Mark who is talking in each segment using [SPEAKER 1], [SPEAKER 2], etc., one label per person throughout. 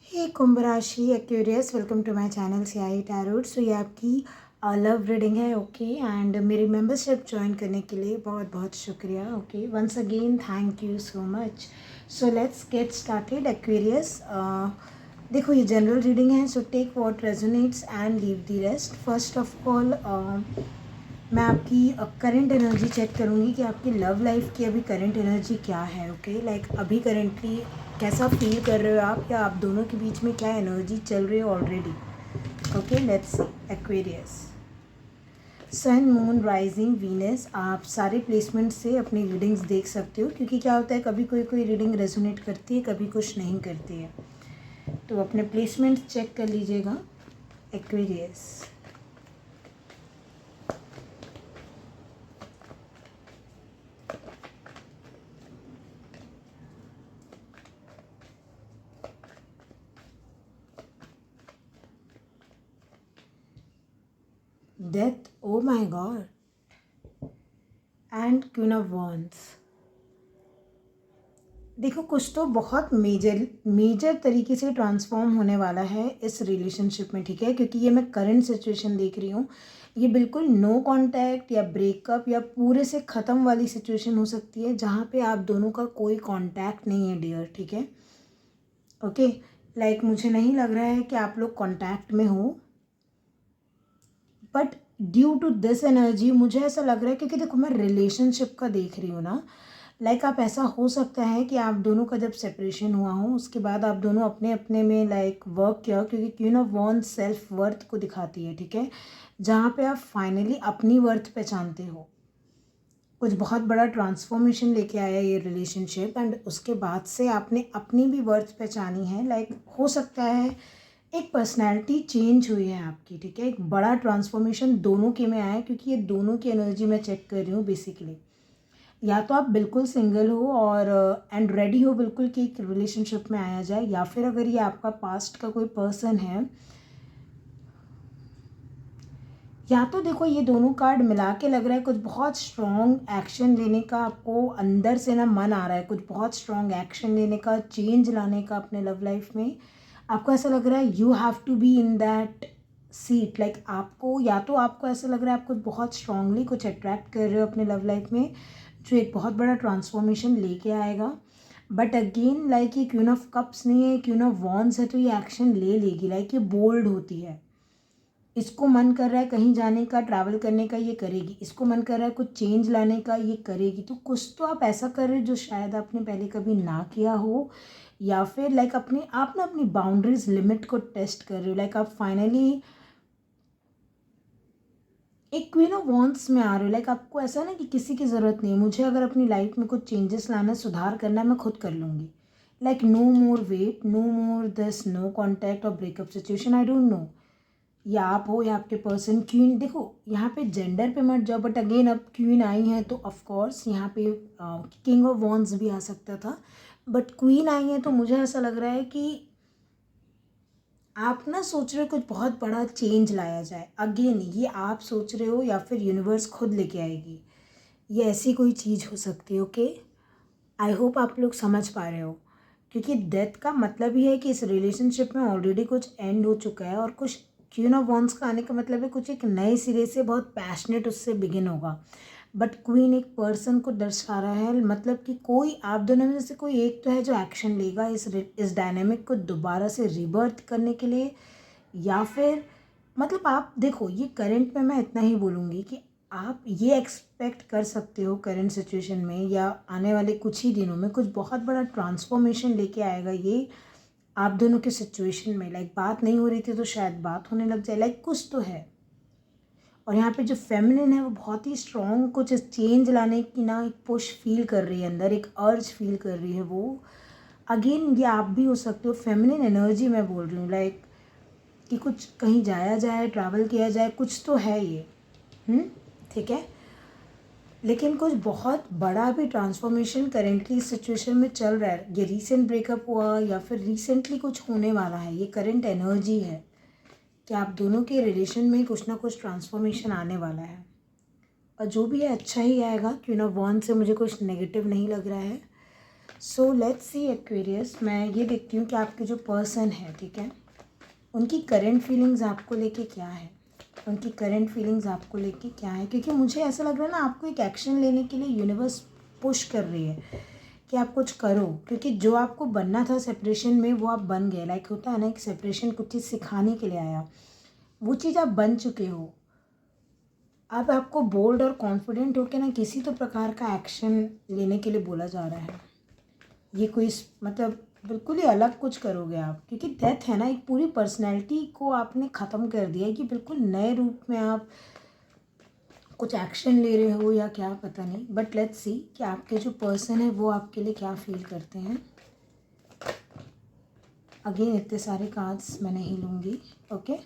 [SPEAKER 1] हे कुंभ राशि Aquarius, welcome to my channel Siyahi tarot. So ये आपकी लव रीडिंग है, ओके। एंड मेरी मेंबरशिप ज्वाइन करने के लिए बहुत बहुत शुक्रिया, okay. Once again thank you so much. So let's get started Aquarius. देखो, ये जनरल रीडिंग है, so take what resonates and leave the rest. First of all मैं आपकी करंट एनर्जी चेक करूँगी कि आपकी लव लाइफ की अभी करंट एनर्जी क्या है, ओके। लाइक अभी करेंटली कैसा फील कर रहे हो आप, या आप दोनों के बीच में क्या एनर्जी चल रही है already, okay. Let's see Aquarius. Sun, moon, rising, Venus, आप सारे प्लेसमेंट से अपनी रीडिंग्स देख सकते हो, क्योंकि क्या होता है कभी कोई कोई रीडिंग रेजोनेट करती है, कभी कुछ नहीं करती है। तो अपने प्लेसमेंट चेक कर लीजिएगा Aquarius. Death, oh my God, and queen of wands. देखो, कुछ तो बहुत मेजर तरीके से ट्रांसफॉर्म होने वाला है इस रिलेशनशिप में, ठीक है। क्योंकि ये मैं करंट सिचुएशन देख रही हूँ। ये बिल्कुल नो कांटेक्ट या ब्रेकअप या पूरे से ख़त्म वाली सिचुएशन हो सकती है, जहाँ पे आप दोनों का कोई कांटेक्ट नहीं है डियर, ठीक है, ओके। लाइक मुझे नहीं लग रहा है कि आप लोग कांटेक्ट में हो, but due to this energy मुझे ऐसा लग रहा है, क्योंकि देखो मैं रिलेशनशिप का देख रही हूँ ना। लाइक आप ऐसा हो सकता है कि आप दोनों का जब सेपरेशन हुआ हो, उसके बाद आप दोनों अपने अपने में लाइक वर्क किया, क्योंकि queen of wands self worth को दिखाती है, ठीक है। जहाँ पे आप फाइनली अपनी वर्थ पहचानते हो। कुछ बहुत बड़ा ट्रांसफॉर्मेशन लेके आया ये रिलेशनशिप, एंड उसके बाद से आपने अपनी भी वर्थ पहचानी है। लाइक हो सकता है एक पर्सनैलिटी चेंज हुई है आपकी, ठीक है। एक बड़ा ट्रांसफॉर्मेशन दोनों के में आया है, क्योंकि ये दोनों की एनर्जी मैं चेक कर रही हूँ बेसिकली। या तो आप बिल्कुल सिंगल हो और एंड रेडी हो बिल्कुल कि एक रिलेशनशिप में आया जाए, या फिर अगर ये आपका पास्ट का कोई पर्सन है, या तो देखो ये दोनों कार्ड मिला के लग रहा है कुछ बहुत स्ट्रॉन्ग एक्शन लेने का आपको अंदर से ना मन आ रहा है, कुछ बहुत स्ट्रॉन्ग एक्शन लेने का, चेंज लाने का अपने लव लाइफ में। आपको ऐसा लग रहा है you have to be in that seat. Like आपको, या तो आपको ऐसा लग रहा है आप कुछ बहुत स्ट्रांगली कुछ अट्रैक्ट कर रहे हो अपने लव लाइफ में, जो एक बहुत बड़ा ट्रांसफॉर्मेशन लेके आएगा। बट अगेन लाइक ये क्वीन ऑफ कप्स नहीं है, क्वीन ऑफ वॉन्ड्स है, तो ये एक्शन ले लेगी। लाइक ये बोल्ड होती है। इसको मन कर रहा है कहीं जाने का, ट्रैवल करने का, ये करेगी। इसको मन कर रहा है कुछ चेंज लाने का, ये करेगी। तो कुछ तो आप ऐसा कर रहे हो जो शायद आपने पहले कभी ना किया हो, या फिर लाइक अपने आप ना अपनी बाउंड्रीज लिमिट को टेस्ट कर रहे हो। लाइक आप फाइनली एक क्वीन ऑफ वॉन्ड्स में आ रहे हो। लाइक आपको ऐसा ना कि किसी की ज़रूरत नहीं, मुझे अगर अपनी लाइफ में कुछ चेंजेस लाना, सुधार करना है, मैं खुद कर लूँगी। Like no more wait, no more this, no contact और breakup situation, I don't know. या आप हो या आपके पर्सन। क्वीन, देखो यहाँ पे जेंडर पे मत जाओ, बट अगेन अब क्वीन आई है तो ऑफ कोर्स यहाँ पे किंग ऑफ वॉन्ड्स भी आ सकता था, बट क्वीन आई है तो मुझे ऐसा लग रहा है कि आप ना सोच रहे हो कुछ बहुत बड़ा चेंज लाया जाए। अगेन ये आप सोच रहे हो या फिर यूनिवर्स खुद लेके आएगी, ये ऐसी कोई चीज़ हो सकती है, ओके। आई होप आप लोग समझ पा रहे हो, क्योंकि डेथ का मतलब ही है कि इस रिलेशनशिप में ऑलरेडी कुछ एंड हो चुका है, और कुछ क्वीन ऑफ वॉन्ड्स का आने का मतलब है कुछ एक नए सिरे से बहुत पैशनेट उससे बिगिन होगा। बट क्वीन एक पर्सन को दर्शा रहा है, मतलब कि कोई आप दोनों में से कोई एक तो है जो एक्शन लेगा इस डायनेमिक को दोबारा से रिबर्थ करने के लिए। या फिर मतलब आप देखो, ये करंट में मैं इतना ही बोलूँगी कि आप ये एक्सपेक्ट कर सकते हो करंट सिचुएशन में या आने वाले कुछ ही दिनों में कुछ बहुत बड़ा ट्रांसफॉर्मेशन लेके आएगा ये आप दोनों के सिचुएशन में। लाइक बात नहीं हो रही थी तो शायद बात होने लग जाए, लाइक कुछ तो है। और यहाँ पे जो फेमिनिन है वो बहुत ही स्ट्रॉन्ग कुछ चेंज लाने की ना एक पुश फील कर रही है, अंदर एक अर्ज फील कर रही है वो। अगेन ये आप भी हो सकते हो, फेमिनिन एनर्जी मैं बोल रही हूँ। लाइक कि कुछ कहीं जाया जाए, ट्रैवल किया जाए, कुछ तो है ये, ठीक है। लेकिन कुछ बहुत बड़ा भी ट्रांसफॉर्मेशन करेंटली इस सिचुएशन में चल रहा है। ये रीसेंट ब्रेकअप हुआ या फिर रिसेंटली कुछ होने वाला है, ये करंट एनर्जी है कि आप दोनों के रिलेशन में कुछ ना कुछ ट्रांसफॉर्मेशन आने वाला है। और जो भी है अच्छा ही आएगा, क्वीन ऑफ वॉन्ड्स से मुझे कुछ नेगेटिव नहीं लग रहा है। सो लेट्स सी एक्वेरियस, मैं ये देखती हूँ कि आपके जो पर्सन है, ठीक है, उनकी करंट फीलिंग्स आपको लेके क्या है, उनकी करंट फीलिंग्स आपको लेके क्या है, क्योंकि मुझे ऐसा लग रहा है ना आपको एक एक्शन लेने के लिए यूनिवर्स पुश कर रही है कि आप कुछ करो, क्योंकि जो आपको बनना था सेपरेशन में वो आप बन गए। लाइक होता है ना कि सेपरेशन कुछ चीज़ सिखाने के लिए आया, वो चीज़ आप बन चुके हो। अब आपको बोल्ड और कॉन्फिडेंट होकर ना किसी तो प्रकार का एक्शन लेने के लिए बोला जा रहा है। ये कोई मतलब बिल्कुल ही अलग कुछ करोगे आप, क्योंकि डेथ है ना, एक पूरी पर्सनैलिटी को आपने ख़त्म कर दिया है कि बिल्कुल नए रूप में आप कुछ एक्शन ले रहे हो या क्या पता नहीं। बट लेट्स सी कि आपके जो पर्सन है वो आपके लिए क्या फील करते हैं। अगेन इतने सारे कार्ड्स मैं नहीं लूँगी, ओके।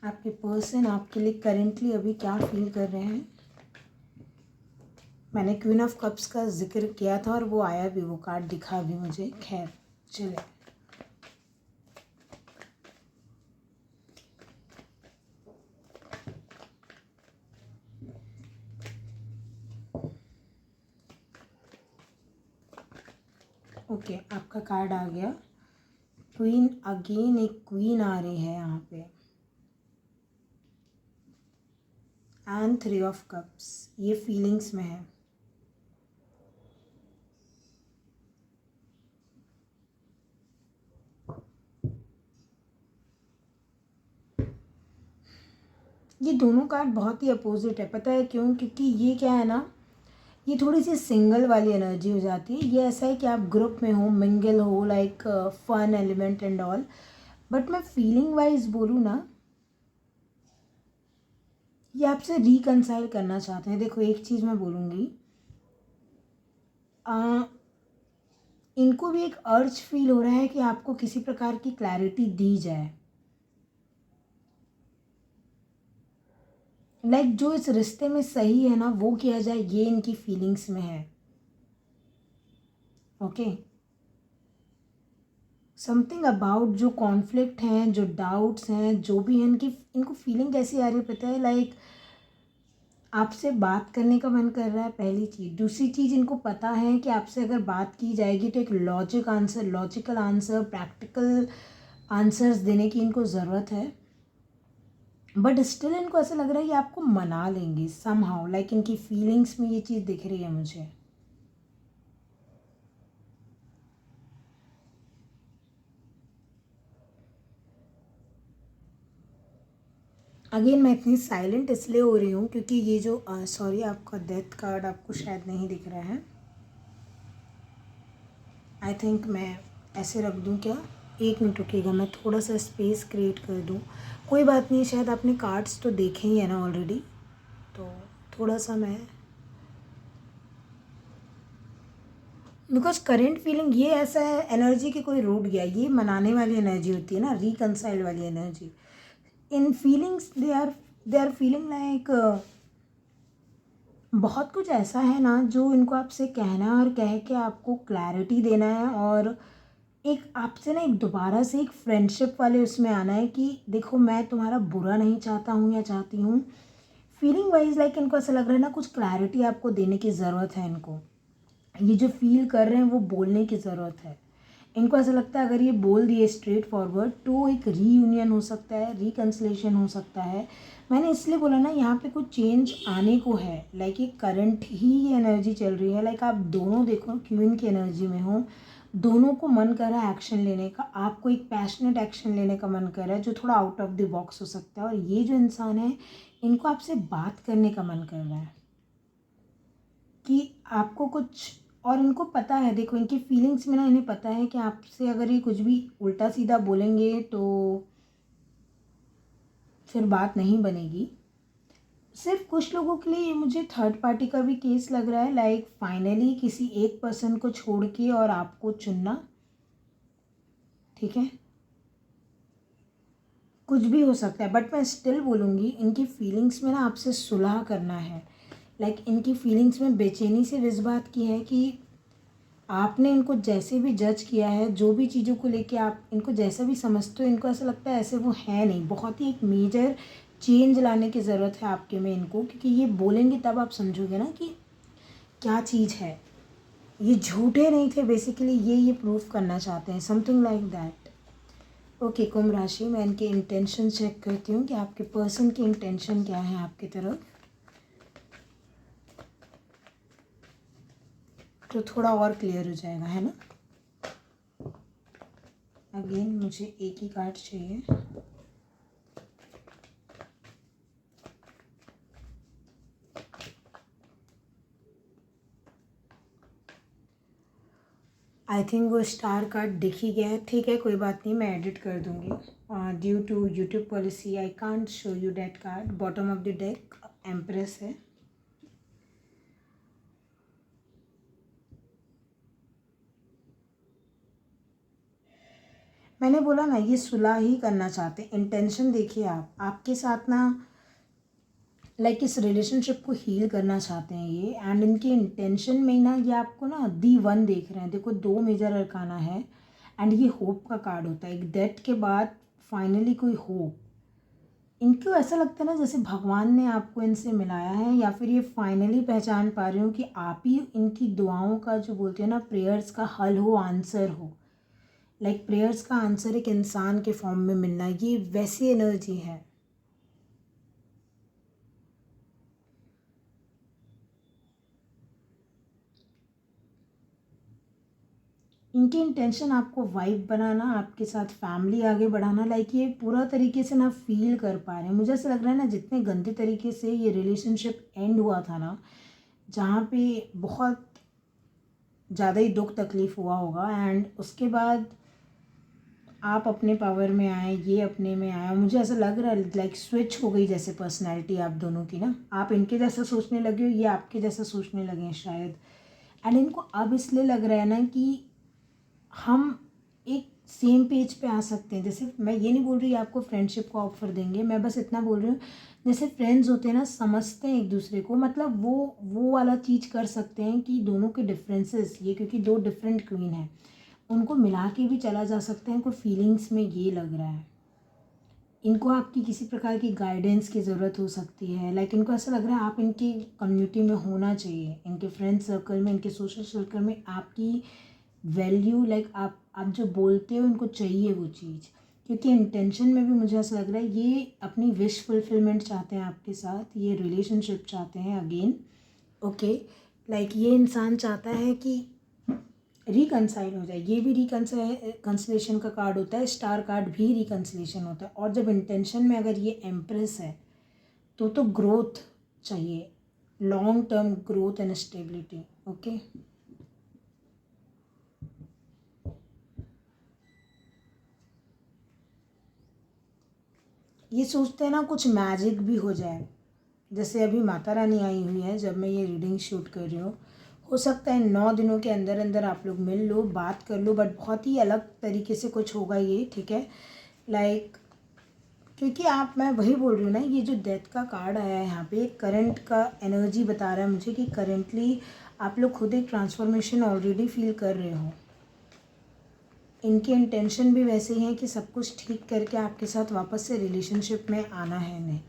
[SPEAKER 1] आपके पर्सन आपके लिए करेंटली अभी क्या फील कर रहे हैं। मैंने क्वीन ऑफ कप्स का जिक्र किया था और वो आया भी, वो कार्ड दिखा भी मुझे। खैर चले, ओके आपका कार्ड आ गया क्वीन। अगेन एक क्वीन आ रही है यहाँ पे, एंड 3 ऑफ कप्स। ये फीलिंग्स में है। ये दोनों कार्ड बहुत ही अपोजिट है, पता है क्यों? क्योंकि ये क्या है ना, ये थोड़ी सी सिंगल वाली एनर्जी हो जाती है। ये ऐसा है कि आप ग्रुप में हो, मिंगल हो, like fun element and all. But मैं फीलिंग वाइज बोलूँ ना, ये आपसे रिकनसाइल करना चाहते हैं। देखो एक चीज़ मैं बोलूँगी, इनको भी एक अर्ज फील हो रहा है कि आपको किसी प्रकार की क्लैरिटी दी जाए। लाइक जो इस रिश्ते में सही है ना वो किया जाए, ये इनकी फीलिंग्स में है, ओके। समथिंग अबाउट जो कॉन्फ्लिक्ट हैं, जो डाउट्स हैं, जो भी हैं, इनको फीलिंग कैसी आ रही है पता है? लाइक आपसे बात करने का मन कर रहा है, पहली चीज़। दूसरी चीज़, इनको पता है कि आपसे अगर बात की जाएगी तो एक लॉजिकल आंसर, प्रैक्टिकल आंसर्स देने की इनको ज़रूरत है। बट स्टिल इनको ऐसा लग रहा है कि आपको मना लेंगे समहाउ। लाइक इनकी फीलिंग्स में ये चीज़ दिख रही है मुझे। अगेन मैं इतनी साइलेंट इसलिए हो रही हूँ क्योंकि ये जो सॉरी आपका डेथ कार्ड आपको शायद नहीं दिख रहा है। आई थिंक मैं ऐसे रख दूँ क्या? 1 मिनट रुकिएगा, मैं थोड़ा सा स्पेस क्रिएट कर दूँ। कोई बात नहीं, शायद आपने कार्ड्स तो देखे ही है ना ऑलरेडी, तो थोड़ा सा मैं, बिकॉज करेंट फीलिंग ये ऐसा है, एनर्जी की कोई रूट गया। ये मनाने वाली एनर्जी होती है ना, रिकनसाइल वाली energy. In feelings they are feeling like बहुत कुछ ऐसा है ना जो इनको आपसे कहना है और कह के आपको क्लैरिटी देना है, और एक आपसे ना एक दोबारा से एक फ्रेंडशिप वाले उसमें आना है कि देखो मैं तुम्हारा बुरा नहीं चाहता हूँ या चाहती हूँ। फीलिंग वाइज लाइक इनको ऐसा लग रहा है ना, कुछ क्लैरिटी आपको देने की ज़रूरत है इनको। ये जो फील कर रहे हैं वो बोलने की ज़रूरत है। इनको ऐसा लगता है अगर ये बोल दिए स्ट्रेट फॉरवर्ड तो एक रीयूनियन हो सकता है, रिकन्सिलेशन हो सकता है। मैंने इसलिए बोला ना यहाँ पे कुछ चेंज आने को है। लाइक ये करंट ही ये एनर्जी चल रही है। लाइक आप दोनों देखो क्वीन की एनर्जी में हो, दोनों को मन कर रहा है एक्शन लेने का। आपको एक पैशनेट एक्शन लेने का मन कर रहा है जो थोड़ा आउट ऑफ द बॉक्स हो सकता है, और ये जो इंसान है इनको आपसे बात करने का मन कर रहा है कि आपको कुछ, और इनको पता है, देखो इनकी फीलिंग्स में ना इन्हें पता है कि आपसे अगर ये कुछ भी उल्टा सीधा बोलेंगे तो फिर बात नहीं बनेगी। सिर्फ कुछ लोगों के लिए ये मुझे थर्ड पार्टी का भी केस लग रहा है। लाइक फाइनली किसी एक पर्सन को छोड़ के और आपको चुनना, ठीक है, कुछ भी हो सकता है। बट मैं स्टिल बोलूँगी इनकी फीलिंग्स में ना आपसे सुलह करना है। लाइक इनकी फीलिंग्स में बेचैनी से इस बात की है कि आपने इनको जैसे भी जज किया है, जो भी चीज़ों को लेके आप इनको जैसा भी समझते हो, इनको ऐसा लगता है ऐसे वो है नहीं। बहुत ही एक मेजर चेंज लाने की ज़रूरत है आपके में इनको, क्योंकि ये बोलेंगे तब आप समझोगे ना कि क्या चीज़ है, ये झूठे नहीं थे बेसिकली, ये प्रूव करना चाहते हैं, समथिंग लाइक दैट। ओके, कुंभ राशि, मैं इनके इंटेंशन चेक करती हूँ कि आपके पर्सन की इंटेंशन क्या है आपकी तरफ, तो थोड़ा और क्लियर हो जाएगा, है ना। अगेन मुझे एक ही कार्ड चाहिए। आई थिंक वो स्टार कार्ड दिख ही गया है, ठीक है कोई बात नहीं, मैं एडिट कर दूंगी। Due to YouTube policy I can't show you that card. Bottom of the deck empress है। मैंने बोला ना, ये सुलह ही करना चाहते हैं। इंटेंशन देखिए, आप आपके साथ ना लाइक इस रिलेशनशिप को हील करना चाहते हैं ये, एंड इनके इंटेंशन में ही ना ये आपको ना दी वन देख रहे हैं। देखो 2 मेजर अरकाना है एंड ये होप का कार्ड होता है। एक डेथ के बाद फाइनली कोई होप, इनको ऐसा लगता है ना जैसे भगवान ने आपको इनसे मिलाया है, या फिर ये फाइनली पहचान पा रहे हो कि आप ही इनकी दुआओं का, जो बोलते हैं ना प्रेयर्स का हल हो, आंसर हो। लाइक प्रेयर्स का आंसर एक इंसान के फॉर्म में मिलना, ये वैसी एनर्जी है। इनकी इंटेंशन आपको वाइफ बनाना, आपके साथ फैमिली आगे बढ़ाना, लाइक ये पूरा तरीके से ना फील कर पा रहे हैं। मुझे ऐसा लग रहा है ना, जितने गंदे तरीके से ये रिलेशनशिप एंड हुआ था ना, जहाँ पे बहुत ज़्यादा ही दुख तकलीफ़ हुआ होगा, एंड उसके बाद आप अपने पावर में आए, ये अपने में आया। मुझे ऐसा लग रहा है लाइक स्विच हो गई जैसे पर्सनैलिटी आप दोनों की ना, आप इनके जैसा सोचने लगे हो, ये आपके जैसा सोचने लगे हैं शायद। एंड इनको अब इसलिए लग रहा है ना कि हम एक सेम पेज पे आ सकते हैं। जैसे मैं ये नहीं बोल रही आपको फ्रेंडशिप का ऑफर देंगे, मैं बस इतना बोल रही हूँ जैसे फ्रेंड्स होते हैं ना, समझते हैं एक दूसरे को, मतलब वो वाला चीज़ कर सकते हैं कि दोनों के डिफरेंसेस, ये क्योंकि 2 डिफरेंट क्वीन हैं, उनको मिला के भी चला जा सकता है। इनको फीलिंग्स में ये लग रहा है, इनको आपकी किसी प्रकार की गाइडेंस की ज़रूरत हो सकती है। लाइक इनको ऐसा लग रहा है आप इनकी कम्युनिटी में होना चाहिए, इनके फ्रेंड सर्कल में, इनके सोशल सर्कल में आपकी वैल्यू, लाइक आप जो बोलते हो इनको चाहिए वो चीज़। क्योंकि इंटेंशन में भी मुझे ऐसा लग रहा है ये अपनी विश फुलफिलमेंट चाहते हैं आपके साथ, ये रिलेशनशिप चाहते हैं अगेन। ओके, लाइक ये इंसान चाहता है कि रिकनसाइल हो जाए। ये भी रिकनसिलेशन का कार्ड होता है, स्टार कार्ड भी रिकनसिलेशन होता है। और जब इंटेंशन में अगर ये एम्प्रेस है तो ग्रोथ चाहिए, long term growth and stability. Okay, ये सोचते हैं ना कुछ मैजिक भी हो जाए। जैसे अभी माता रानी आई हुई है जब मैं ये रीडिंग शूट कर रही हूँ, हो सकता है 9 दिनों के अंदर अंदर आप लोग मिल लो, बात कर लो, बट बहुत ही अलग तरीके से कुछ होगा ये, ठीक है। लाइक क्योंकि मैं वही बोल रही हूँ ना, ये जो डेथ का कार्ड आया है यहाँ पे, करंट का एनर्जी बता रहा है मुझे कि करेंटली आप लोग खुद एक ट्रांसफॉर्मेशन ऑलरेडी फील कर रहे हो। इनके इंटेंशन भी वैसे ही हैं कि सब कुछ ठीक करके आपके साथ वापस से रिलेशनशिप में आना है इन्हें।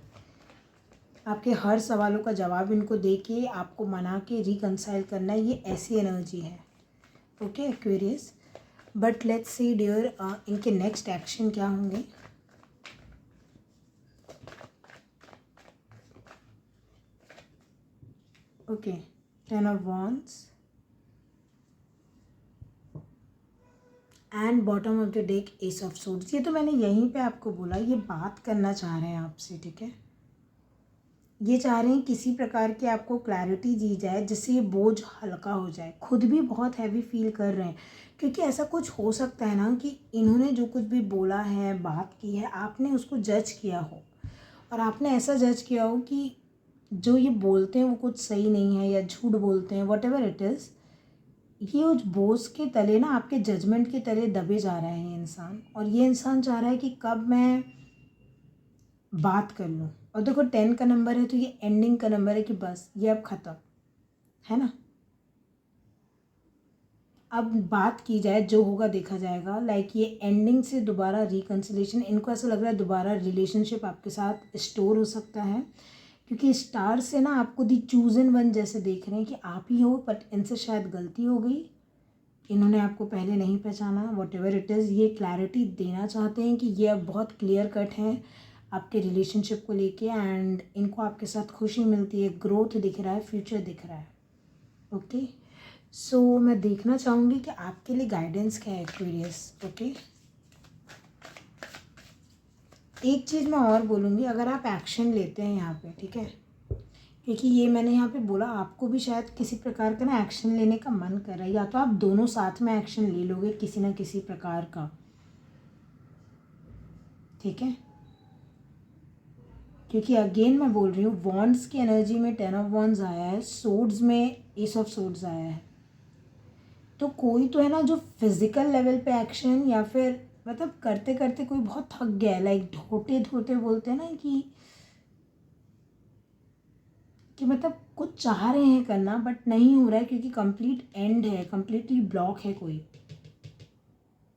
[SPEAKER 1] आपके हर सवालों का जवाब इनको दे के आपको मना के रिकनसाइल करना है, ये ऐसी एनर्जी है। Okay Aquarius, but let's see dear इनके नेक्स्ट एक्शन क्या होंगे। Okay, 10 of wands and bottom of the deck ace of swords. ये तो मैंने यहीं पे आपको बोला, ये बात करना चाह रहे हैं आपसे, ठीक है। ये चाह रहे हैं किसी प्रकार की आपको क्लैरिटी दी जाए जिससे ये बोझ हल्का हो जाए। खुद भी बहुत हैवी फील कर रहे हैं, क्योंकि ऐसा कुछ हो सकता है ना कि इन्होंने जो कुछ भी बोला है, बात की है, आपने उसको जज किया हो, और आपने ऐसा जज किया हो कि जो ये बोलते हैं वो कुछ सही नहीं है या झूठ बोलते हैं, वट एवर इट इज़। ये उस बोझ के तले ना, आपके जजमेंट के तले दबे जा रहा है ये इंसान, और ये इंसान चाह रहा है कि कब मैं बात कर लूँ। और देखो 10 का नंबर है तो ये एंडिंग का नंबर है कि बस ये अब ख़त्म है ना, अब बात की जाए, जो होगा देखा जाएगा। लाइक ये एंडिंग से दोबारा रिकन्सिलेशन, इनको ऐसा लग रहा है दोबारा रिलेशनशिप आपके साथ स्टोर हो सकता है, क्योंकि स्टार से ना आपको दी चूजन वन जैसे देख रहे हैं कि आप ही हो, बट इनसे शायद गलती हो गई, इन्होंने आपको पहले नहीं पहचाना, वॉट एवर इट इज़। ये क्लैरिटी देना चाहते हैं कि ये अब बहुत क्लियर कट हैं आपके रिलेशनशिप को लेके, एंड इनको आपके साथ खुशी मिलती है, ग्रोथ दिख रहा है, फ्यूचर दिख रहा है। ओके, सो मैं देखना चाहूँगी कि आपके लिए गाइडेंस क्या है एक्वेरियस। ओके, एक चीज़ मैं और बोलूँगी, अगर आप एक्शन लेते हैं यहाँ पे, ठीक है, क्योंकि ये मैंने यहाँ पे बोला आपको भी शायद किसी प्रकार का ना एक्शन लेने का मन कर रहा है, या तो आप दोनों साथ में एक्शन ले लोगे किसी ना किसी प्रकार का, ठीक है। क्योंकि अगेन मैं बोल रही हूँ, वॉन्ड्स की एनर्जी में 10 ऑफ वॉन्ड्स आया है, सोर्ड्स में एस ऑफ सोर्ड्स आया है। तो कोई तो है ना जो फिजिकल लेवल पे एक्शन, या फिर मतलब करते करते कोई बहुत थक गया है, लाइक धोते धोते बोलते हैं ना कि मतलब कुछ चाह रहे हैं करना बट नहीं हो रहा है, क्योंकि कंप्लीट एंड है, कंप्लीटली ब्लॉक है कोई।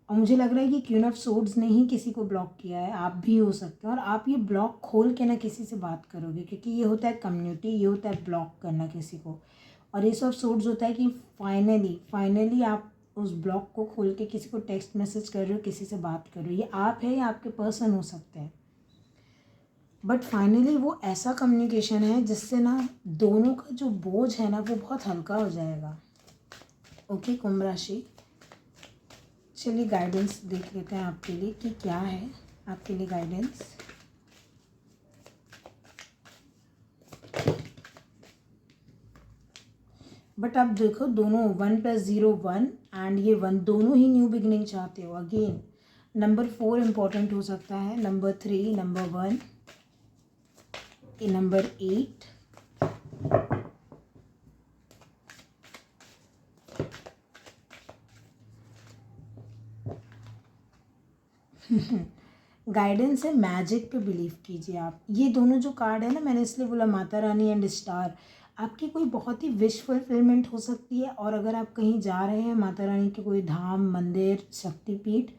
[SPEAKER 1] और मुझे लग रहा है कि क्वीन ऑफ सोर्ड्स ने ही किसी को ब्लॉक किया है, आप भी हो सकते हैं, और आप ये ब्लॉक खोल के ना किसी से बात करोगे, क्योंकि ये होता है कम्युनिटी, ये होता है ब्लॉक करना किसी को। और एस ऑफ सोर्ड्स होता है कि फाइनली आप उस ब्लॉक को खोल के किसी को टेक्स्ट मैसेज कर रहे हो, किसी से बात कर रहे हो। ये आप है या आपके पर्सन हो सकते हैं, बट फाइनली वो ऐसा कम्युनिकेशन है जिससे ना दोनों का जो बोझ है ना वो बहुत हल्का हो जाएगा। ओके कुंभ राशि, चलिए गाइडेंस देख लेते हैं आपके लिए कि क्या है आपके लिए गाइडेंस। बट आप देखो दोनों 1 + 0 1 एंड ये 1 दोनों ही न्यू बिगनिंग चाहते हो। अगेन नंबर 4 इम्पॉर्टेंट हो सकता है, नंबर 3, नंबर 1, नंबर 8, गाइडेंस है, मैजिक पे बिलीव कीजिए आप। ये दोनों जो कार्ड है ना, मैंने इसलिए बोला माता रानी एंड स्टार, आपकी कोई बहुत ही विश फुलफिलमेंट हो सकती है। और अगर आप कहीं जा रहे हैं माता रानी के कोई धाम, मंदिर, शक्तिपीठ,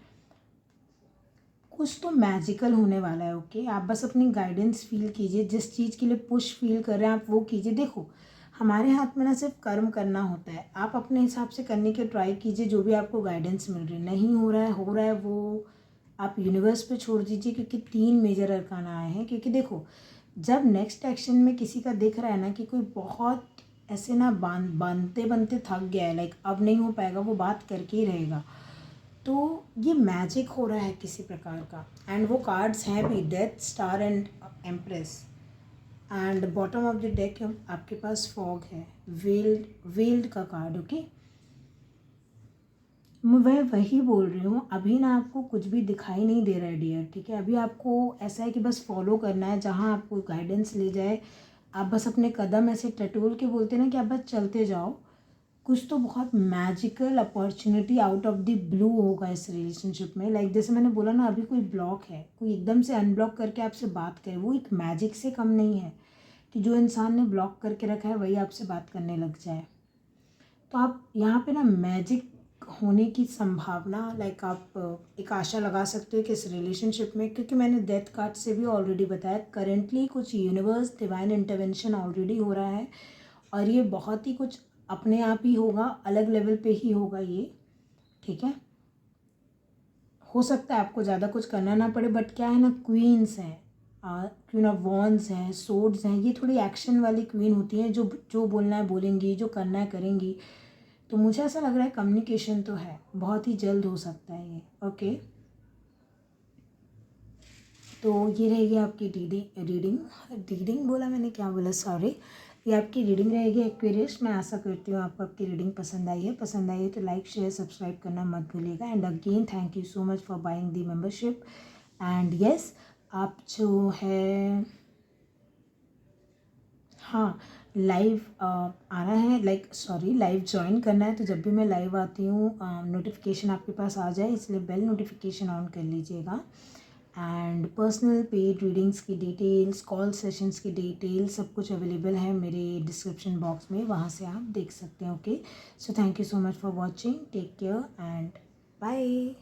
[SPEAKER 1] कुछ तो मैजिकल होने वाला है। ओके, आप बस अपनी गाइडेंस फील कीजिए, जिस चीज़ के लिए पुश फील कर रहे हैं आप वो कीजिए। देखो हमारे हाथ में ना सिर्फ कर्म करना होता है, आप अपने हिसाब से करने की ट्राई कीजिए, जो भी आपको गाइडेंस मिल रही है। नहीं हो रहा है वो आप यूनिवर्स पे छोड़ दीजिए, क्योंकि 3 मेजर अरकाना आए हैं। क्योंकि देखो जब नेक्स्ट एक्शन में किसी का दिख रहा है ना कि कोई बहुत ऐसे ना बांधते बनते थक गया है, लाइक अब नहीं हो पाएगा, वो बात करके ही रहेगा, तो ये मैजिक हो रहा है किसी प्रकार का। एंड वो कार्ड्स हैं भी, death, star and empress. And bottom of the deck आपके पास फॉग है, वेल्ड का कार्ड। ओके, मैं वही बोल रही हूँ, अभी ना आपको कुछ भी दिखाई नहीं दे रहा है डियर, ठीक है। अभी आपको ऐसा है कि बस फॉलो करना है, जहाँ आपको गाइडेंस ले जाए आप बस अपने कदम ऐसे टटोल के, बोलते ना कि आप बस चलते जाओ। कुछ तो बहुत magical opportunity out of the blue होगा इस रिलेशनशिप में। लाइक जैसे मैंने बोला ना, अभी कोई ब्लॉक है, कोई एकदम से अनब्लॉक करके आपसे बात करे, वो एक मैजिक से कम नहीं है कि जो इंसान ने ब्लॉक करके रखा है वही आपसे बात करने लग जाए। तो आप यहाँ पे ना मैजिक होने की संभावना, लाइक आप एक आशा लगा सकते हो कि इस रिलेशनशिप में, क्योंकि मैंने डेथ कार्ड से भी ऑलरेडी बताया, करेंटली कुछ यूनिवर्स डिवाइन इंटरवेंशन ऑलरेडी हो रहा है, और ये बहुत ही कुछ अपने आप ही होगा, अलग लेवल पे ही होगा ये, ठीक है। हो सकता है आपको ज़्यादा कुछ करना ना पड़े, बट क्या है ना, क्वींस हैं, क्वीन ऑफ वॉन्ड्स हैं, सोर्ड्स हैं, ये थोड़ी एक्शन वाली क्वीन होती हैं, जो जो बोलना है बोलेंगी, जो करना है करेंगी। तो मुझे ऐसा लग रहा है कम्युनिकेशन तो है, बहुत ही जल्द हो सकता है ये। ओके, तो ये रहेगी आपकी रीडिंग बोला मैंने, क्या बोला, सॉरी। ये आपकी रीडिंग रहेगी एक्वेरियस। मैं आशा करती हूँ आपको आपकी रीडिंग पसंद आई है तो लाइक शेयर सब्सक्राइब करना मत भूलिएगा। And again thank you so much for buying the membership. And yes, आप जो है, हाँ, लाइव आना है, लाइव ज्वाइन करना है, तो जब भी मैं लाइव आती हूँ नोटिफिकेशन आपके पास आ जाए, इसलिए बेल नोटिफिकेशन ऑन कर लीजिएगा। एंड पर्सनल पेड रीडिंग्स की डिटेल्स, कॉल सेशंस की डिटेल्स, सब कुछ अवेलेबल है मेरे डिस्क्रिप्शन बॉक्स में, वहाँ से आप देख सकते हैं। Okay, so thank you so much for watching, take care and bye.